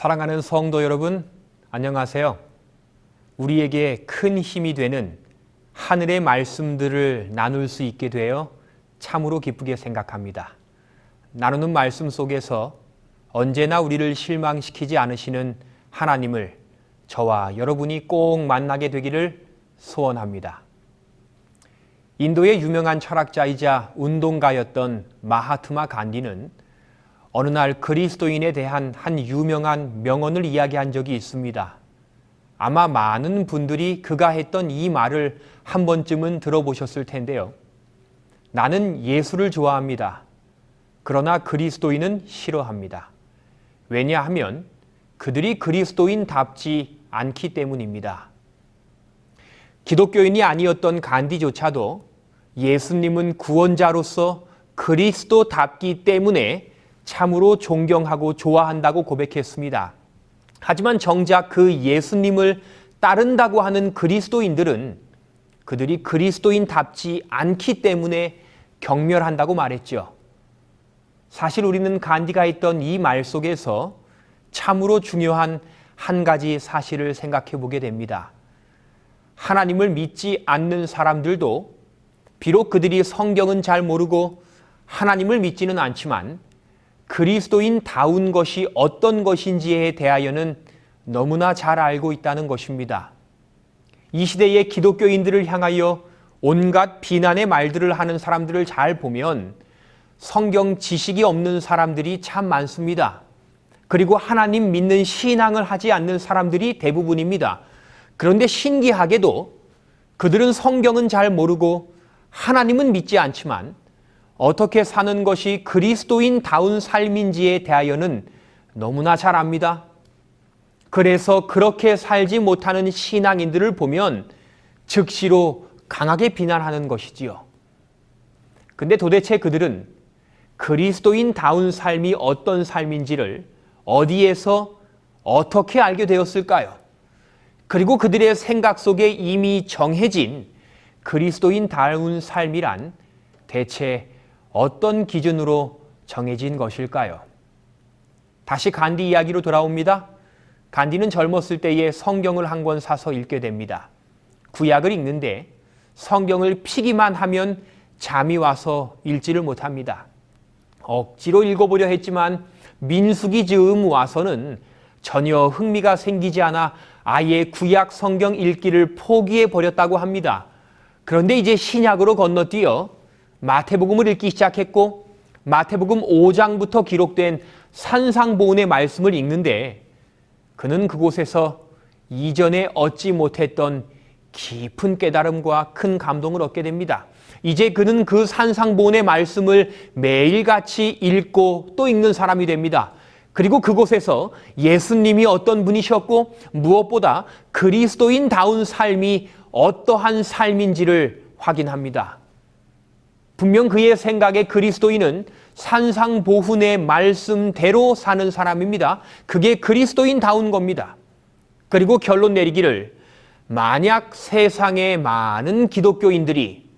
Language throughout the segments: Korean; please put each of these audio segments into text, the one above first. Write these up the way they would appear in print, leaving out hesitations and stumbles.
사랑하는 성도 여러분, 안녕하세요. 우리에게 큰 힘이 되는 하늘의 말씀들을 나눌 수 있게 되어 참으로 기쁘게 생각합니다. 나누는 말씀 속에서 언제나 우리를 실망시키지 않으시는 하나님을 저와 여러분이 꼭 만나게 되기를 소원합니다. 인도의 유명한 철학자이자 운동가였던 마하트마 간디는 어느 날 그리스도인에 대한 한 유명한 명언을 이야기한 적이 있습니다. 아마 많은 분들이 그가 했던 이 말을 한 번쯤은 들어보셨을 텐데요. 나는 예수를 좋아합니다. 그러나 그리스도인은 싫어합니다. 왜냐하면 그들이 그리스도인답지 않기 때문입니다. 기독교인이 아니었던 간디조차도 예수님은 구원자로서 그리스도답기 때문에 참으로 존경하고 좋아한다고 고백했습니다. 하지만 정작 그 예수님을 따른다고 하는 그리스도인들은 그들이 그리스도인답지 않기 때문에 경멸한다고 말했죠. 사실 우리는 간디가 했던 이 말 속에서 참으로 중요한 한 가지 사실을 생각해 보게 됩니다. 하나님을 믿지 않는 사람들도 비록 그들이 성경은 잘 모르고 하나님을 믿지는 않지만 그리스도인다운 것이 어떤 것인지에 대하여는 너무나 잘 알고 있다는 것입니다. 이 시대의 기독교인들을 향하여 온갖 비난의 말들을 하는 사람들을 잘 보면 성경 지식이 없는 사람들이 참 많습니다. 그리고 하나님 믿는 신앙을 하지 않는 사람들이 대부분입니다. 그런데 신기하게도 그들은 성경은 잘 모르고 하나님은 믿지 않지만 어떻게 사는 것이 그리스도인다운 삶인지에 대하여는 너무나 잘 압니다. 그래서 그렇게 살지 못하는 신앙인들을 보면 즉시로 강하게 비난하는 것이지요. 근데 도대체 그들은 그리스도인다운 삶이 어떤 삶인지를 어디에서 어떻게 알게 되었을까요? 그리고 그들의 생각 속에 이미 정해진 그리스도인다운 삶이란 대체 어떤 기준으로 정해진 것일까요? 다시 간디 이야기로 돌아옵니다. 간디는 젊었을 때에 성경을 한 권 사서 읽게 됩니다. 구약을 읽는데 성경을 피기만 하면 잠이 와서 읽지를 못합니다. 억지로 읽어보려 했지만 민수기 즈음 와서는 전혀 흥미가 생기지 않아 아예 구약 성경 읽기를 포기해 버렸다고 합니다. 그런데 이제 신약으로 건너뛰어 마태복음을 읽기 시작했고 마태복음 5장부터 기록된 산상보훈의 말씀을 읽는데 그는 그곳에서 이전에 얻지 못했던 깊은 깨달음과 큰 감동을 얻게 됩니다. 이제 그는 그 산상보훈의 말씀을 매일같이 읽고 또 읽는 사람이 됩니다. 그리고 그곳에서 예수님이 어떤 분이셨고 무엇보다 그리스도인다운 삶이 어떠한 삶인지를 확인합니다. 분명 그의 생각에 그리스도인은 산상보훈의 말씀대로 사는 사람입니다. 그게 그리스도인다운 겁니다. 그리고 결론 내리기를 만약 세상의 많은 기독교인들이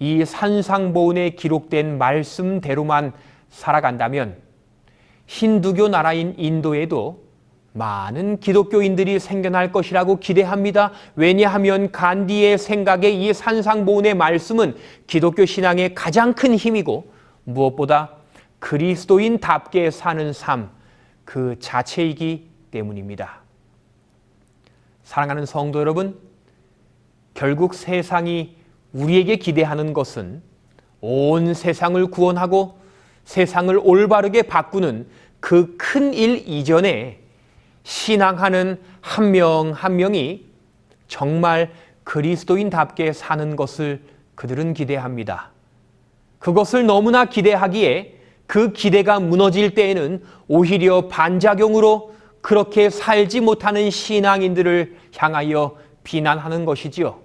이 산상보훈에 기록된 말씀대로만 살아간다면 힌두교 나라인 인도에도 많은 기독교인들이 생겨날 것이라고 기대합니다. 왜냐하면 간디의 생각에 이 산상보훈의 말씀은 기독교 신앙의 가장 큰 힘이고 무엇보다 그리스도인답게 사는 삶 그 자체이기 때문입니다. 사랑하는 성도 여러분, 결국 세상이 우리에게 기대하는 것은 온 세상을 구원하고 세상을 올바르게 바꾸는 그 큰 일 이전에 신앙하는 한 명 한 명이 정말 그리스도인답게 사는 것을 그들은 기대합니다. 그것을 너무나 기대하기에 그 기대가 무너질 때에는 오히려 반작용으로 그렇게 살지 못하는 신앙인들을 향하여 비난하는 것이지요.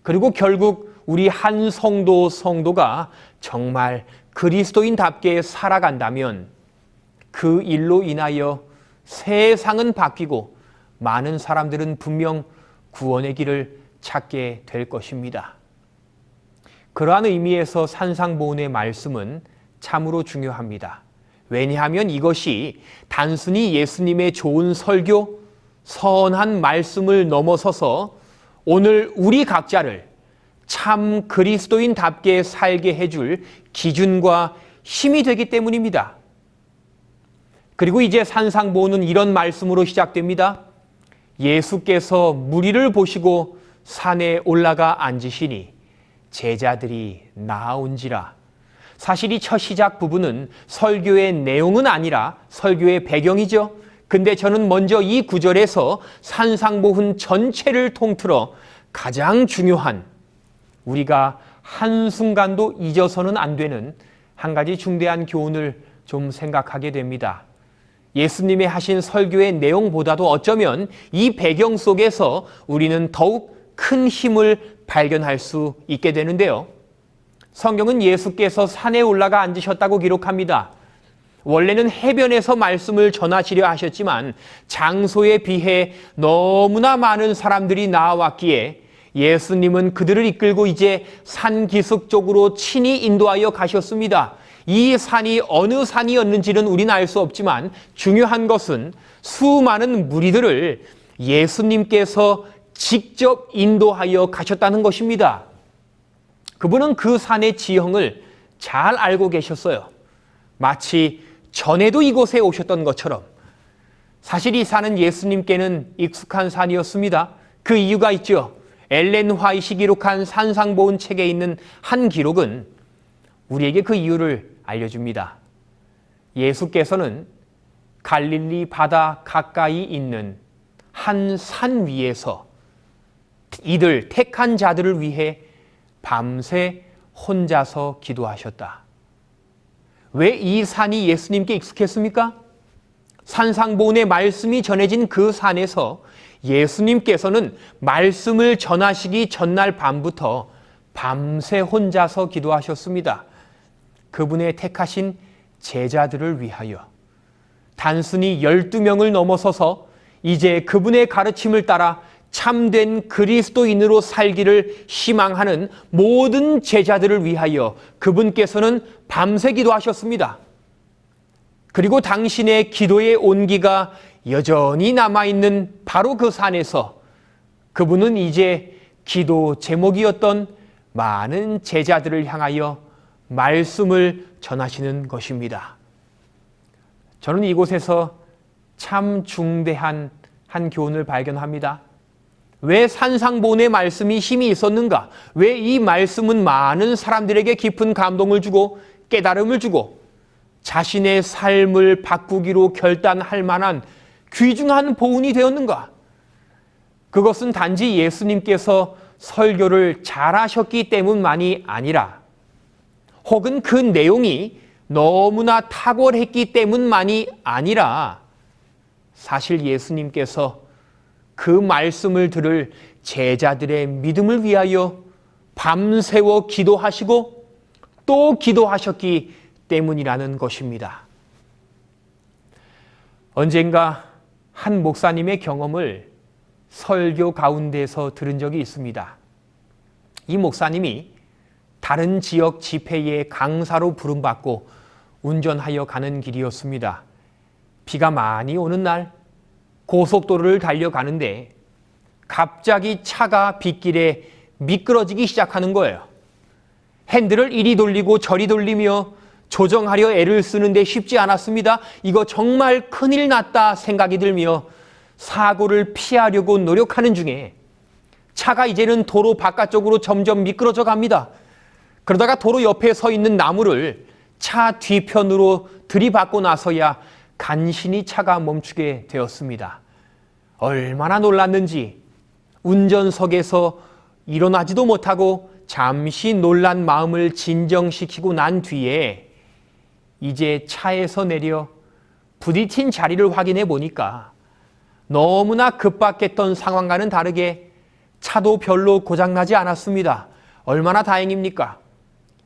그리고 결국 우리 한 성도가 정말 그리스도인답게 살아간다면 그 일로 인하여 세상은 바뀌고 많은 사람들은 분명 구원의 길을 찾게 될 것입니다. 그러한 의미에서 산상보훈의 말씀은 참으로 중요합니다. 왜냐하면 이것이 단순히 예수님의 좋은 설교, 선한 말씀을 넘어서서 오늘 우리 각자를 참 그리스도인답게 살게 해줄 기준과 힘이 되기 때문입니다. 그리고 이제 산상보훈은 이런 말씀으로 시작됩니다. 예수께서 무리를 보시고 산에 올라가 앉으시니 제자들이 나아온지라. 사실 이 첫 시작 부분은 설교의 내용은 아니라 설교의 배경이죠. 근데 저는 먼저 이 구절에서 산상보훈 전체를 통틀어 가장 중요한, 우리가 한순간도 잊어서는 안 되는 한 가지 중대한 교훈을 좀 생각하게 됩니다. 예수님의 하신 설교의 내용보다도 어쩌면 이 배경 속에서 우리는 더욱 큰 힘을 발견할 수 있게 되는데요. 성경은 예수께서 산에 올라가 앉으셨다고 기록합니다. 원래는 해변에서 말씀을 전하시려 하셨지만 장소에 비해 너무나 많은 사람들이 나와왔기에 예수님은 그들을 이끌고 이제 산 기슭 쪽으로 친히 인도하여 가셨습니다. 이 산이 어느 산이었는지는 우리는 알 수 없지만 중요한 것은 수많은 무리들을 예수님께서 직접 인도하여 가셨다는 것입니다. 그분은 그 산의 지형을 잘 알고 계셨어요. 마치 전에도 이곳에 오셨던 것처럼. 사실 이 산은 예수님께는 익숙한 산이었습니다. 그 이유가 있죠. 엘렌 화이트가 기록한 산상보훈 책에 있는 한 기록은 우리에게 그 이유를 알려줍니다. 예수께서는 갈릴리 바다 가까이 있는 한 산 위에서 이들 택한 자들을 위해 밤새 혼자서 기도하셨다. 왜 이 산이 예수님께 익숙했습니까? 산상보훈의 말씀이 전해진 그 산에서 예수님께서는 말씀을 전하시기 전날 밤부터 밤새 혼자서 기도하셨습니다. 그분의 택하신 제자들을 위하여 단순히 12명을 넘어서서 이제 그분의 가르침을 따라 참된 그리스도인으로 살기를 희망하는 모든 제자들을 위하여 그분께서는 밤새 기도하셨습니다. 그리고 당신의 기도의 온기가 여전히 남아있는 바로 그 산에서 그분은 이제 기도 제목이었던 많은 제자들을 향하여 말씀을 전하시는 것입니다. 저는 이곳에서 참 중대한 한 교훈을 발견합니다. 왜 산상보훈의 말씀이 힘이 있었는가? 왜 이 말씀은 많은 사람들에게 깊은 감동을 주고 깨달음을 주고 자신의 삶을 바꾸기로 결단할 만한 귀중한 보훈이 되었는가? 그것은 단지 예수님께서 설교를 잘하셨기 때문만이 아니라 혹은 그 내용이 너무나 탁월했기 때문만이 아니라 사실 예수님께서 그 말씀을 들을 제자들의 믿음을 위하여 밤새워 기도하시고 또 기도하셨기 때문이라는 것입니다. 언젠가 한 목사님의 경험을 설교 가운데서 들은 적이 있습니다. 이 목사님이 다른 지역 집회에 강사로 부름받고 운전하여 가는 길이었습니다. 비가 많이 오는 날 고속도로를 달려가는데 갑자기 차가 빗길에 미끄러지기 시작하는 거예요. 핸들을 이리 돌리고 저리 돌리며 조정하려 애를 쓰는데 쉽지 않았습니다. 이거 정말 큰일 났다 생각이 들며 사고를 피하려고 노력하는 중에 차가 이제는 도로 바깥쪽으로 점점 미끄러져 갑니다. 그러다가 도로 옆에 서 있는 나무를 차 뒤편으로 들이받고 나서야 간신히 차가 멈추게 되었습니다. 얼마나 놀랐는지 운전석에서 일어나지도 못하고 잠시 놀란 마음을 진정시키고 난 뒤에 이제 차에서 내려 부딪힌 자리를 확인해 보니까 너무나 급박했던 상황과는 다르게 차도 별로 고장나지 않았습니다. 얼마나 다행입니까?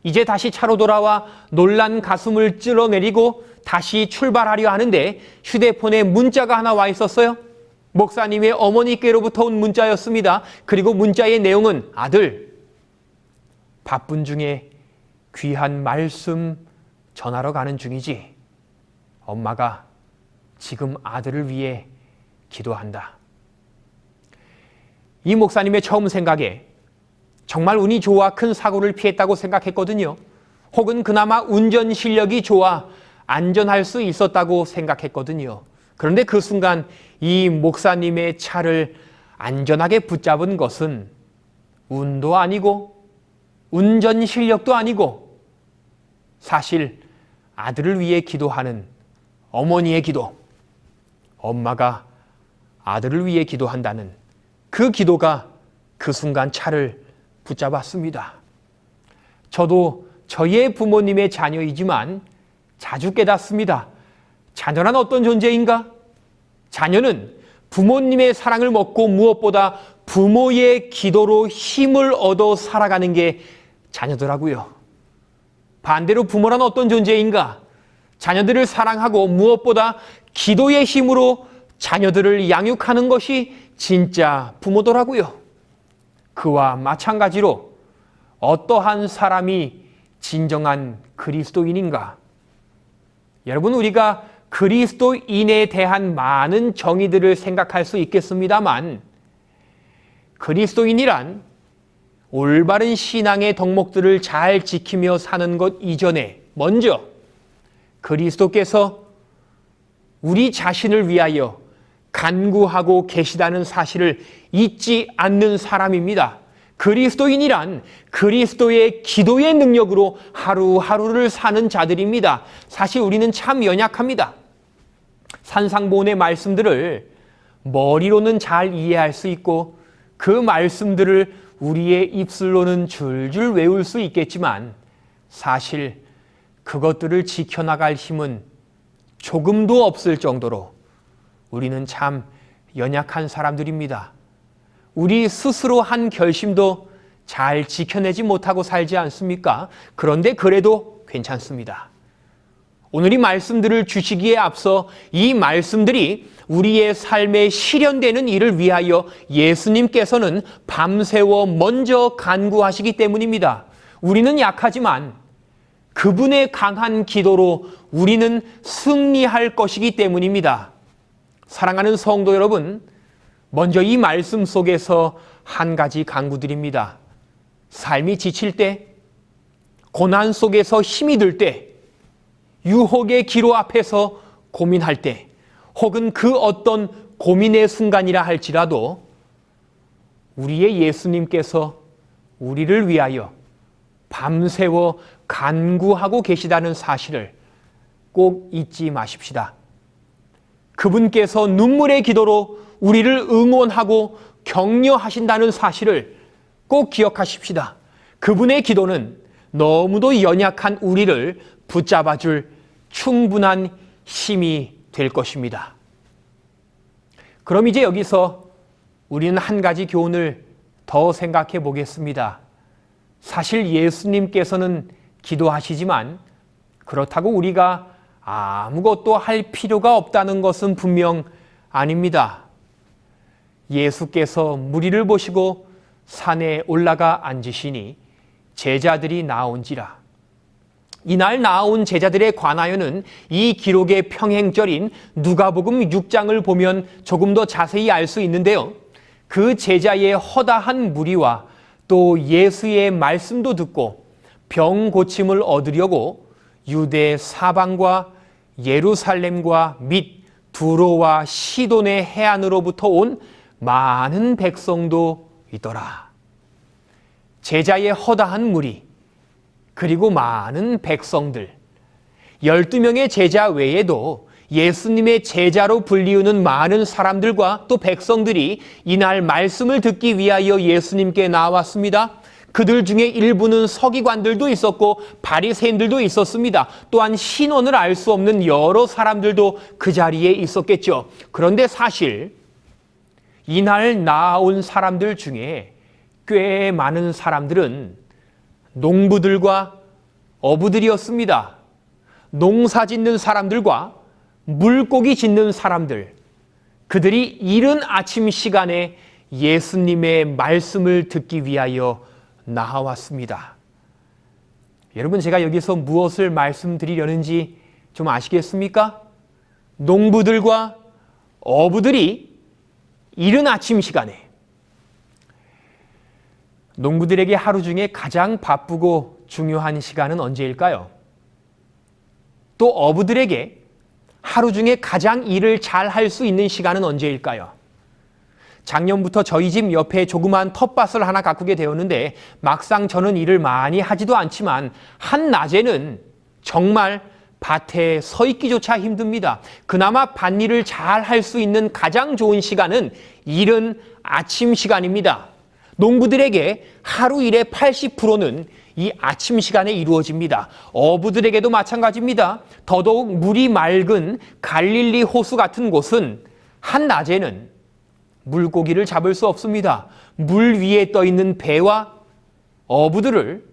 이제 다시 차로 돌아와 놀란 가슴을 찔러내리고 다시 출발하려 하는데 휴대폰에 문자가 하나 와 있었어요. 목사님의 어머니께로부터 온 문자였습니다. 그리고 문자의 내용은 아들, 바쁜 중에 귀한 말씀 전하러 가는 중이지. 엄마가 지금 아들을 위해 기도한다. 이 목사님의 처음 생각에 정말 운이 좋아 큰 사고를 피했다고 생각했거든요. 혹은 그나마 운전 실력이 좋아 안전할 수 있었다고 생각했거든요. 그런데 그 순간 이 목사님의 차를 안전하게 붙잡은 것은 운도 아니고 운전 실력도 아니고 사실 아들을 위해 기도하는 어머니의 기도, 엄마가 아들을 위해 기도한다는 그 기도가 그 순간 차를 붙잡았습니다. 저도 저의 부모님의 자녀이지만 자주 깨닫습니다. 자녀란 어떤 존재인가? 자녀는 부모님의 사랑을 먹고 무엇보다 부모의 기도로 힘을 얻어 살아가는 게 자녀더라고요. 반대로 부모란 어떤 존재인가? 자녀들을 사랑하고 무엇보다 기도의 힘으로 자녀들을 양육하는 것이 진짜 부모더라고요. 그와 마찬가지로 어떠한 사람이 진정한 그리스도인인가? 여러분, 우리가 그리스도인에 대한 많은 정의들을 생각할 수 있겠습니다만 그리스도인이란 올바른 신앙의 덕목들을 잘 지키며 사는 것 이전에 먼저 그리스도께서 우리 자신을 위하여 간구하고 계시다는 사실을 잊지 않는 사람입니다. 그리스도인이란 그리스도의 기도의 능력으로 하루하루를 사는 자들입니다. 사실 우리는 참 연약합니다. 산상보훈의 말씀들을 머리로는 잘 이해할 수 있고 그 말씀들을 우리의 입술로는 줄줄 외울 수 있겠지만 사실 그것들을 지켜나갈 힘은 조금도 없을 정도로 우리는 참 연약한 사람들입니다. 우리 스스로 한 결심도 잘 지켜내지 못하고 살지 않습니까? 그런데 그래도 괜찮습니다. 오늘 이 말씀들을 주시기에 앞서 이 말씀들이 우리의 삶에 실현되는 일을 위하여 예수님께서는 밤새워 먼저 간구하시기 때문입니다. 우리는 약하지만 그분의 강한 기도로 우리는 승리할 것이기 때문입니다. 사랑하는 성도 여러분, 먼저 이 말씀 속에서 한 가지 간구드립니다. 삶이 지칠 때, 고난 속에서 힘이 들 때, 유혹의 기로 앞에서 고민할 때, 혹은 그 어떤 고민의 순간이라 할지라도 우리의 예수님께서 우리를 위하여 밤새워 간구하고 계시다는 사실을 꼭 잊지 마십시다. 그분께서 눈물의 기도로 우리를 응원하고 격려하신다는 사실을 꼭 기억하십시다. 그분의 기도는 너무도 연약한 우리를 붙잡아줄 충분한 힘이 될 것입니다. 그럼 이제 여기서 우리는 한 가지 교훈을 더 생각해 보겠습니다. 사실 예수님께서는 기도하시지만 그렇다고 우리가 아무것도 할 필요가 없다는 것은 분명 아닙니다. 예수께서 무리를 보시고 산에 올라가 앉으시니 제자들이 나온지라. 이날 나온 제자들에 관하여는 이 기록의 평행절인 누가복음 6장을 보면 조금 더 자세히 알 수 있는데요. 그 제자의 허다한 무리와 또 예수의 말씀도 듣고 병 고침을 얻으려고 유대 사방과 예루살렘과 및 두로와 시돈의 해안으로부터 온 많은 백성도 있더라. 제자의 허다한 무리, 그리고 많은 백성들, 12명의 제자 외에도 예수님의 제자로 불리우는 많은 사람들과 또 백성들이 이날 말씀을 듣기 위하여 예수님께 나왔습니다. 그들 중에 일부는 서기관들도 있었고 바리새인들도 있었습니다. 또한 신원을 알 수 없는 여러 사람들도 그 자리에 있었겠죠. 그런데 사실 이날 나온 사람들 중에 꽤 많은 사람들은 농부들과 어부들이었습니다. 농사 짓는 사람들과 물고기 짓는 사람들, 그들이 이른 아침 시간에 예수님의 말씀을 듣기 위하여 나왔습니다. 여러분, 제가 여기서 무엇을 말씀드리려는지 좀 아시겠습니까? 농부들과 어부들이 이른 아침 시간에 농부들에게 하루 중에 가장 바쁘고 중요한 시간은 언제일까요? 또 어부들에게 하루 중에 가장 일을 잘 할 수 있는 시간은 언제일까요? 작년부터 저희 집 옆에 조그만 텃밭을 하나 가꾸게 되었는데 막상 저는 일을 많이 하지도 않지만 한낮에는 정말 밭에 서 있기조차 힘듭니다. 그나마 밭일을 잘 할 수 있는 가장 좋은 시간은 이른 아침 시간입니다. 농부들에게 하루 일의 80%는 이 아침 시간에 이루어집니다. 어부들에게도 마찬가지입니다. 더더욱 물이 맑은 갈릴리 호수 같은 곳은 한낮에는 물고기를 잡을 수 없습니다. 물 위에 떠 있는 배와 어부들을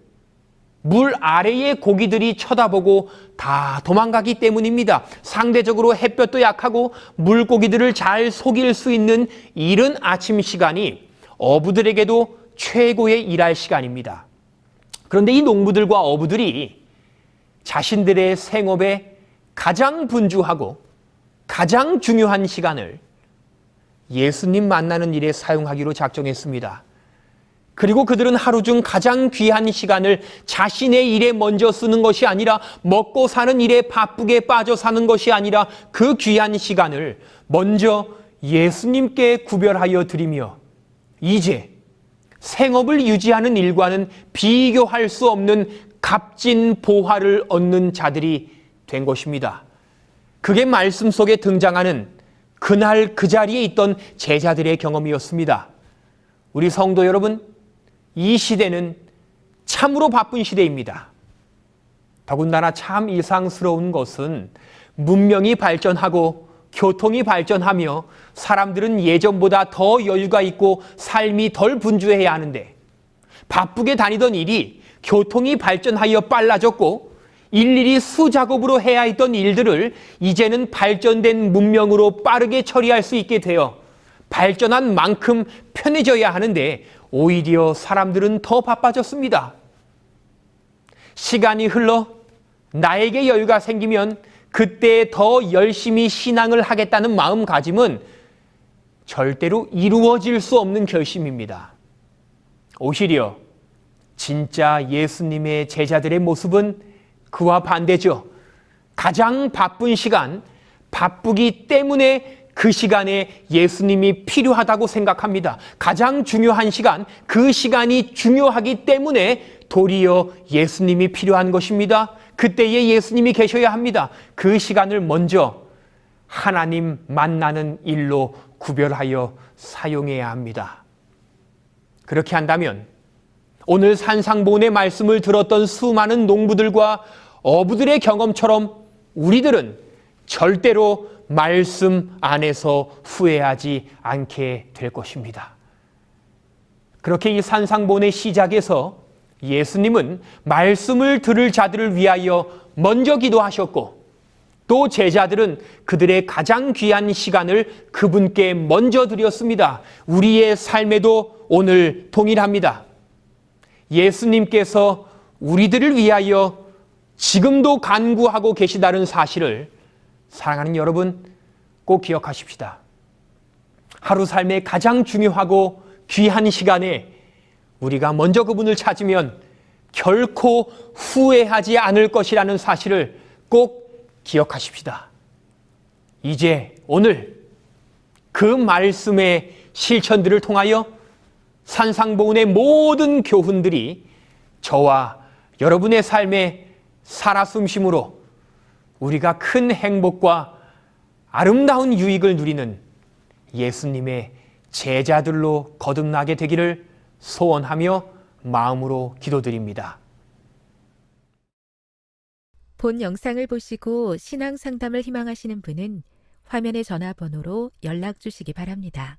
물 아래의 고기들이 쳐다보고 다 도망가기 때문입니다. 상대적으로 햇볕도 약하고 물고기들을 잘 속일 수 있는 이른 아침 시간이 어부들에게도 최고의 일할 시간입니다. 그런데 이 농부들과 어부들이 자신들의 생업에 가장 분주하고 가장 중요한 시간을 예수님 만나는 일에 사용하기로 작정했습니다. 그리고 그들은 하루 중 가장 귀한 시간을 자신의 일에 먼저 쓰는 것이 아니라 먹고 사는 일에 바쁘게 빠져 사는 것이 아니라 그 귀한 시간을 먼저 예수님께 구별하여 드리며 이제 생업을 유지하는 일과는 비교할 수 없는 값진 보화를 얻는 자들이 된 것입니다. 그게 말씀 속에 등장하는 그날 그 자리에 있던 제자들의 경험이었습니다. 우리 성도 여러분, 이 시대는 참으로 바쁜 시대입니다. 더군다나 참 이상스러운 것은 문명이 발전하고 교통이 발전하며 사람들은 예전보다 더 여유가 있고 삶이 덜 분주해야 하는데 바쁘게 다니던 일이 교통이 발전하여 빨라졌고 일일이 수작업으로 해야 했던 일들을 이제는 발전된 문명으로 빠르게 처리할 수 있게 되어 발전한 만큼 편해져야 하는데 오히려 사람들은 더 바빠졌습니다. 시간이 흘러 나에게 여유가 생기면 그때 더 열심히 신앙을 하겠다는 마음가짐은 절대로 이루어질 수 없는 결심입니다. 오히려 진짜 예수님의 제자들의 모습은 그와 반대죠. 가장 바쁜 시간, 바쁘기 때문에 그 시간에 예수님이 필요하다고 생각합니다. 가장 중요한 시간, 그 시간이 중요하기 때문에 도리어 예수님이 필요한 것입니다. 그때에 예수님이 계셔야 합니다. 그 시간을 먼저 하나님 만나는 일로 구별하여 사용해야 합니다. 그렇게 한다면 오늘 산상보훈의 말씀을 들었던 수많은 농부들과 어부들의 경험처럼 우리들은 절대로 말씀 안에서 후회하지 않게 될 것입니다. 그렇게 이 산상보훈의 시작에서 예수님은 말씀을 들을 자들을 위하여 먼저 기도하셨고 또 제자들은 그들의 가장 귀한 시간을 그분께 먼저 드렸습니다. 우리의 삶에도 오늘 동일합니다. 예수님께서 우리들을 위하여 지금도 간구하고 계시다는 사실을 사랑하는 여러분 꼭 기억하십시다. 하루 삶의 가장 중요하고 귀한 시간에 우리가 먼저 그분을 찾으면 결코 후회하지 않을 것이라는 사실을 꼭 기억하십시다. 이제 오늘 그 말씀의 실천들을 통하여 산상보훈의 모든 교훈들이 저와 여러분의 삶에 살아 숨심으로 우리가 큰 행복과 아름다운 유익을 누리는 예수님의 제자들로 거듭나게 되기를 소원하며 마음으로 기도드립니다. 본 영상을 보시고 신앙 상담을 희망하시는 분은 화면의 전화번호로 연락 주시기 바랍니다.